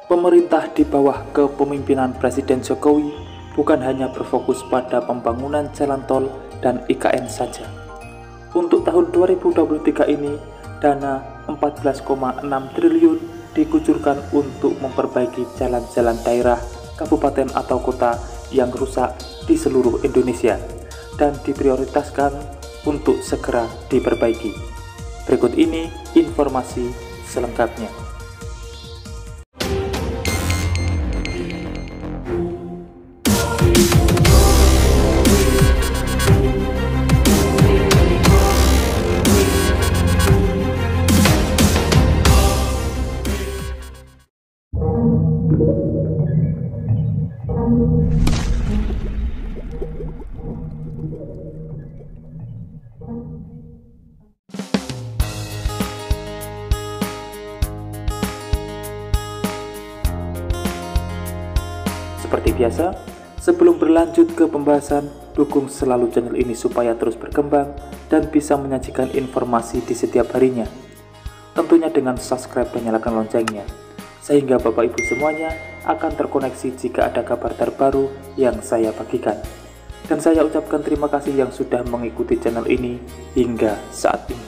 Pemerintah di bawah kepemimpinan Presiden Jokowi bukan hanya berfokus pada pembangunan jalan tol dan IKN saja. Untuk tahun 2023 ini, dana 14,6 triliun dikucurkan untuk memperbaiki jalan-jalan daerah, kabupaten atau kota yang rusak di seluruh Indonesia dan diprioritaskan untuk segera diperbaiki. Berikut ini informasi selengkapnya. Seperti biasa, sebelum berlanjut ke pembahasan, dukung selalu channel ini supaya terus berkembang dan bisa menyajikan informasi di setiap harinya. Tentunya dengan subscribe dan nyalakan loncengnya, sehingga Bapak Ibu semuanya akan terkoneksi jika ada kabar terbaru yang saya bagikan. Dan saya ucapkan terima kasih yang sudah mengikuti channel ini hingga saat ini.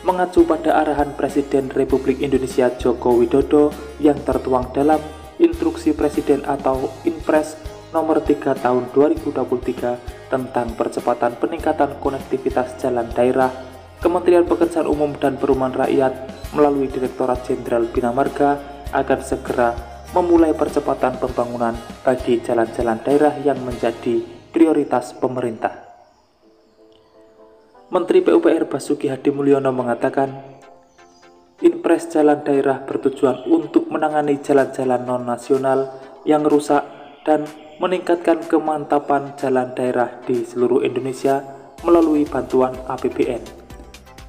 Mengacu pada arahan Presiden Republik Indonesia Joko Widodo yang tertuang dalam Instruksi Presiden atau Inpres nomor 3 tahun 2023 tentang percepatan peningkatan konektivitas jalan daerah, Kementerian Pekerjaan Umum dan Perumahan Rakyat melalui Direktorat Jenderal Bina Marga akan segera memulai percepatan pembangunan bagi jalan-jalan daerah yang menjadi prioritas pemerintah. Menteri PUPR Basuki Hadimulyono mengatakan, Inpres jalan daerah bertujuan untuk menangani jalan-jalan non-nasional yang rusak dan meningkatkan kemantapan jalan daerah di seluruh Indonesia melalui bantuan APBN.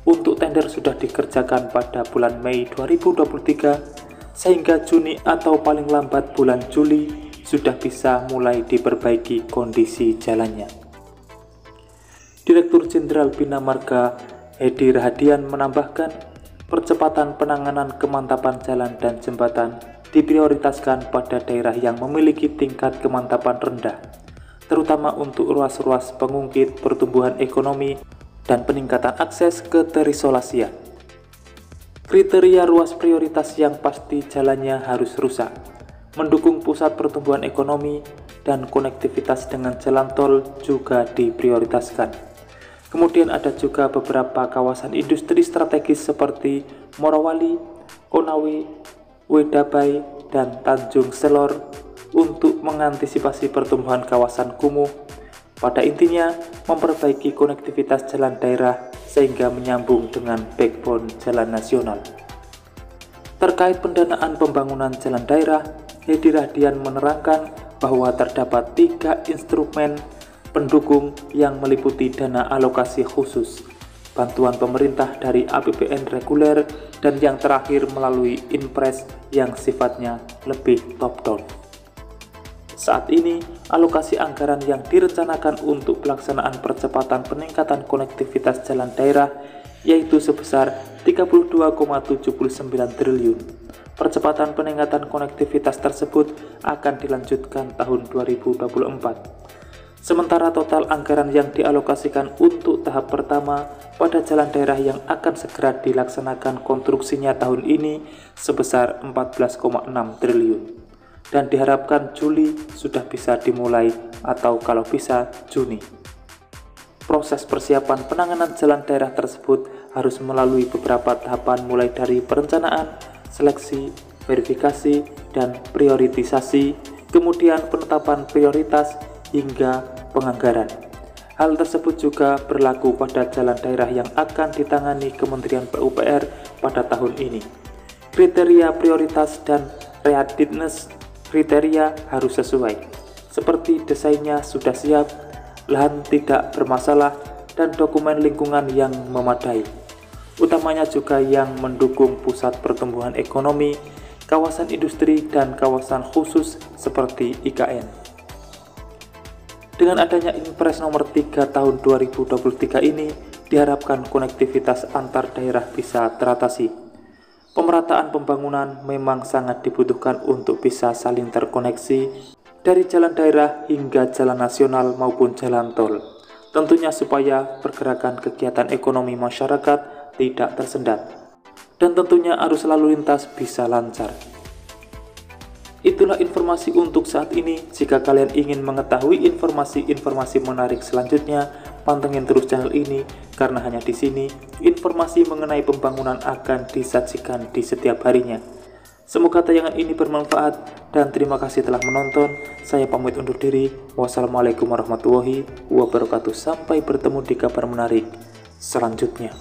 Untuk tender sudah dikerjakan pada bulan Mei 2023, sehingga Juni atau paling lambat bulan Juli sudah bisa mulai diperbaiki kondisi jalannya. Direktur Jenderal Bina Marga Hedi Rahadian menambahkan, percepatan penanganan kemantapan jalan dan jembatan diprioritaskan pada daerah yang memiliki tingkat kemantapan rendah, terutama untuk ruas-ruas pengungkit pertumbuhan ekonomi dan peningkatan akses keterisolasian. Kriteria ruas prioritas yang pasti jalannya harus rusak, mendukung pusat pertumbuhan ekonomi, dan konektivitas dengan jalan tol juga diprioritaskan. Kemudian ada juga beberapa kawasan industri strategis seperti Morowali, Konawe, Wedabai, dan Tanjung Selor untuk mengantisipasi pertumbuhan kawasan kumuh. Pada intinya, memperbaiki konektivitas jalan daerah sehingga menyambung dengan backbone jalan nasional. Terkait pendanaan pembangunan jalan daerah, Hedi Rahadian menerangkan bahwa terdapat 3 instrumen pendukung yang meliputi dana alokasi khusus, bantuan pemerintah dari APBN reguler, dan yang terakhir melalui Inpres yang sifatnya lebih top-down. Saat ini, alokasi anggaran yang direncanakan untuk pelaksanaan percepatan peningkatan konektivitas jalan daerah yaitu sebesar 32,79 triliun. Percepatan peningkatan konektivitas tersebut akan dilanjutkan tahun 2024. Sementara total anggaran yang dialokasikan untuk tahap pertama pada jalan daerah yang akan segera dilaksanakan konstruksinya tahun ini sebesar 14,6 triliun dan diharapkan Juli sudah bisa dimulai atau kalau bisa Juni. Proses persiapan penanganan jalan daerah tersebut harus melalui beberapa tahapan mulai dari perencanaan, seleksi, verifikasi, dan prioritisasi, kemudian penetapan prioritas hingga penganggaran. Hal tersebut juga berlaku pada jalan daerah yang akan ditangani Kementerian PUPR pada tahun ini. Kriteria prioritas dan readiness kriteria harus sesuai, seperti desainnya sudah siap, lahan tidak bermasalah, dan dokumen lingkungan yang memadai. Utamanya juga yang mendukung pusat pertumbuhan ekonomi, kawasan industri, dan kawasan khusus seperti IKN. Dengan adanya Inpres nomor 3 tahun 2023 ini, diharapkan konektivitas antar daerah bisa teratasi. Pemerataan pembangunan memang sangat dibutuhkan untuk bisa saling terkoneksi dari jalan daerah hingga jalan nasional maupun jalan tol. Tentunya supaya pergerakan kegiatan ekonomi masyarakat tidak tersendat, dan tentunya arus lalu lintas bisa lancar. Itulah informasi untuk saat ini. Jika kalian ingin mengetahui informasi-informasi menarik selanjutnya, pantengin terus channel ini, karena hanya di sini informasi mengenai pembangunan akan disajikan di setiap harinya. Semoga tayangan ini bermanfaat, dan terima kasih telah menonton. Saya pamit undur diri. Wassalamualaikum warahmatullahi wabarakatuh. Sampai bertemu di kabar menarik selanjutnya.